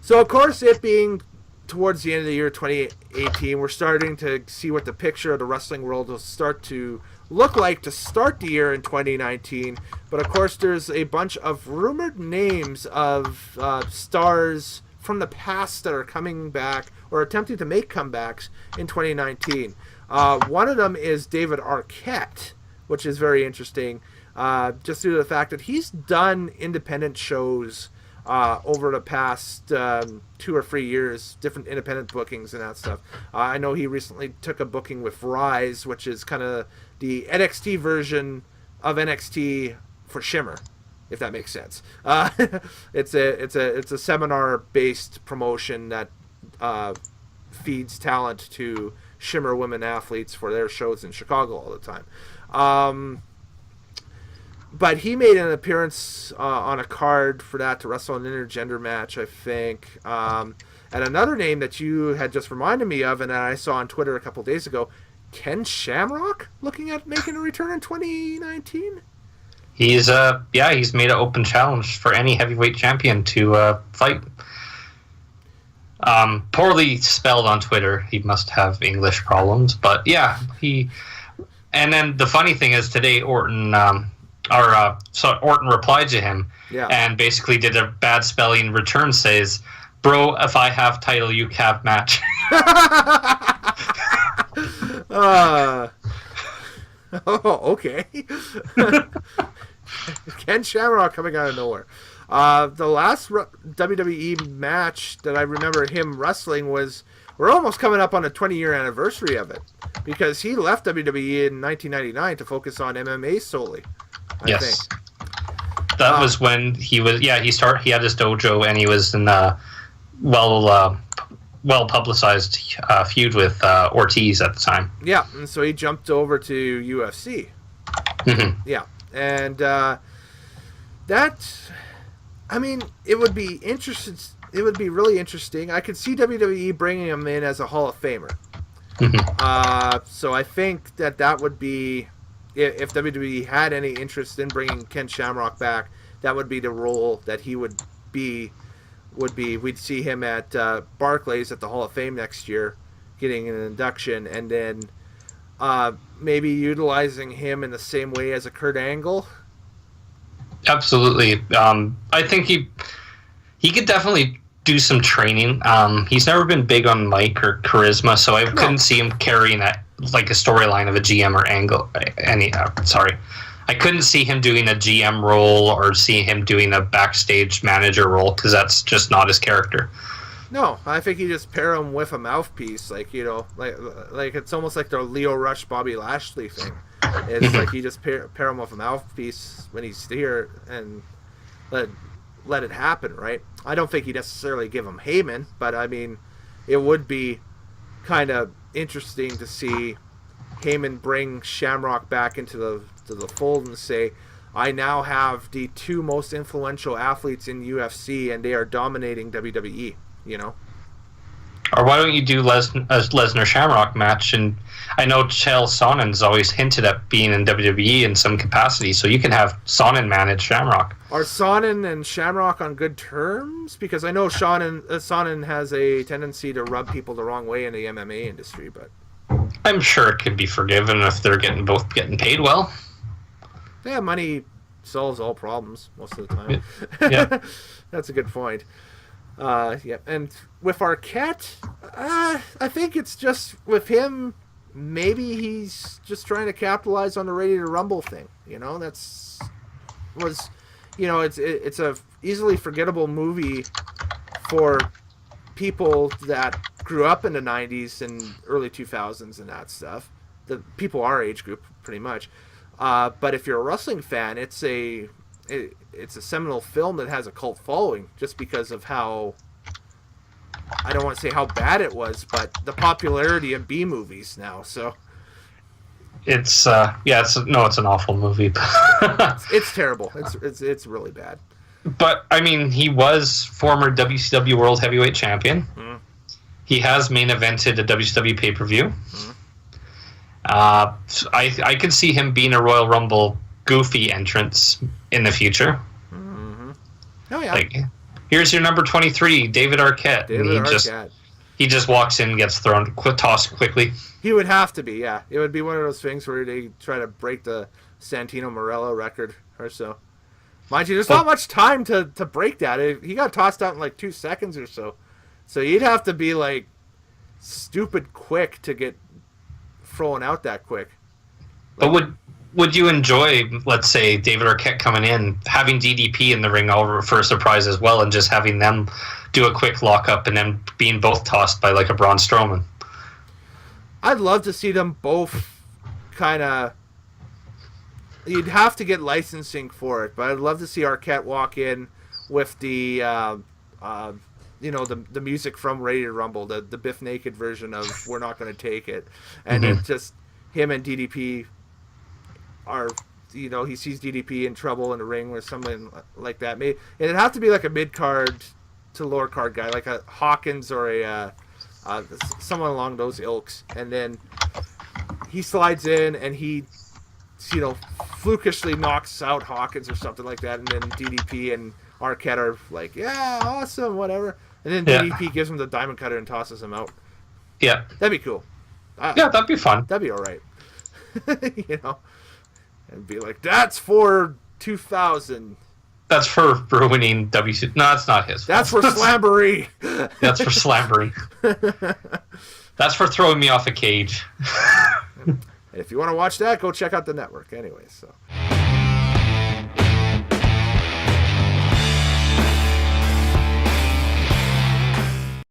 So, of course, it being towards the end of the year 2018, we're starting to see what the picture of the wrestling world will start to look like to start the year in 2019. But, of course, there's a bunch of rumored names of stars from the past that are coming back or attempting to make comebacks in 2019. One of them is David Arquette, which is very interesting, just due to the fact that he's done independent shows over the past 2 or 3 years, different independent bookings and that stuff. I know he recently took a booking with Rise, which is kind of the NXT version of NXT for Shimmer, if that makes sense. It's a seminar-based promotion that feeds talent to Shimmer women athletes for their shows in Chicago all the time. But he made an appearance on a card for that to wrestle an intergender match, I think. And another name that you had just reminded me of and that I saw on Twitter a couple days ago, Ken Shamrock, looking at making a return in 2019? He's made an open challenge for any heavyweight champion to fight. Poorly spelled on Twitter. He must have English problems. But yeah, and then the funny thing is today Orton replied to him and basically did a bad spelling return, says, "Bro, if I have title, you have match." Okay. Ken Shamrock coming out of nowhere. The last WWE match that I remember him wrestling was, we're almost coming up on a 20-year anniversary of it, because he left WWE in 1999 to focus on MMA solely. I think. That was when he was. Yeah, he had his dojo, and he was in a well publicized feud with Ortiz at the time. Yeah, and so he jumped over to UFC. Mm-hmm. Yeah, and that, I mean, it would be interesting. It would be really interesting. I could see WWE bringing him in as a Hall of Famer. Mm-hmm. So I think that would be, if WWE had any interest in bringing Ken Shamrock back, that would be the role that he would be. We'd see him at Barclays at the Hall of Fame next year, getting an induction, and then maybe utilizing him in the same way as a Kurt Angle. Absolutely. I think he could definitely do some training. He's never been big on mic or charisma, so I couldn't see him carrying that like a storyline of a GM or Angle. I couldn't see him doing a GM role or see him doing a backstage manager role, because that's just not his character. No, I think you just pair him with a mouthpiece, like it's almost like the Leo Rush, Bobby Lashley thing. It's like you just pair him with a mouthpiece when he's here and let it happen, right? I don't think you necessarily give him Heyman, but I mean, it would be kind of interesting to see Heyman bring Shamrock back into the fold and say, I now have the two most influential athletes in UFC and they are dominating WWE, you know? Or why don't you do Lesnar Shamrock match? And I know Chael Sonnen's always hinted at being in WWE in some capacity, so you can have Sonnen manage Shamrock. Are Sonnen and Shamrock on good terms? Because I know Sonnen has a tendency to rub people the wrong way in the MMA industry, but I'm sure it could be forgiven if they're both getting paid well. Yeah, money solves all problems most of the time. Yeah. That's a good point. Yeah, and with Arquette, I think it's just with him. Maybe he's just trying to capitalize on the Ready to Rumble thing. You know, it's a easily forgettable movie for people that grew up in the 90s and early 2000s and that stuff. The people our age group, pretty much. But if you're a wrestling fan, it's a seminal film that has a cult following just because of how, I don't want to say how bad it was, but the popularity of B movies now. So it's an awful movie. It's terrible. It's really bad. But I mean, he was former WCW World Heavyweight Champion. Mm-hmm. He has main evented a WCW pay-per-view. Mm-hmm. I could see him being a Royal Rumble goofy entrance in the future. Mm-hmm. Oh yeah. here's your number 23, David Arquette. David Arquette. He just walks in, gets tossed quickly. He would have to be, yeah. It would be one of those things where they try to break the Santino Marella record or so. Mind you, there's not much time to break that. He got tossed out in like 2 seconds or so. So you'd have to be like stupid quick to get thrown out that quick. But would you enjoy, let's say, David Arquette coming in, having DDP in the ring over for a surprise as well, and just having them do a quick lockup and then being both tossed by like a Braun Strowman? I'd love to see them both kind of... You'd have to get licensing for it, but I'd love to see Arquette walk in with the, the music from Ready to Rumble, the Biff Naked version of We're Not Going to Take It. And then just him and DDP are, he sees DDP in trouble in the ring or something like that. Maybe it'd have to be like a mid-card to lower card guy, like a Hawkins or a someone along those ilks. And then he slides in and he... flukishly knocks out Hawkins or something like that, and then DDP and Arquette are like, yeah, awesome, whatever. And then DDP gives him the diamond cutter and tosses him out. Yeah. That'd be cool. Yeah, that'd be fun. That'd be all right. And be like, that's for 2000. That's for ruining WC. No, it's not his. That's for Slamboree. That's for Slamboree. That's for throwing me off a cage. If you want to watch that, go check out the network. Anyway, so.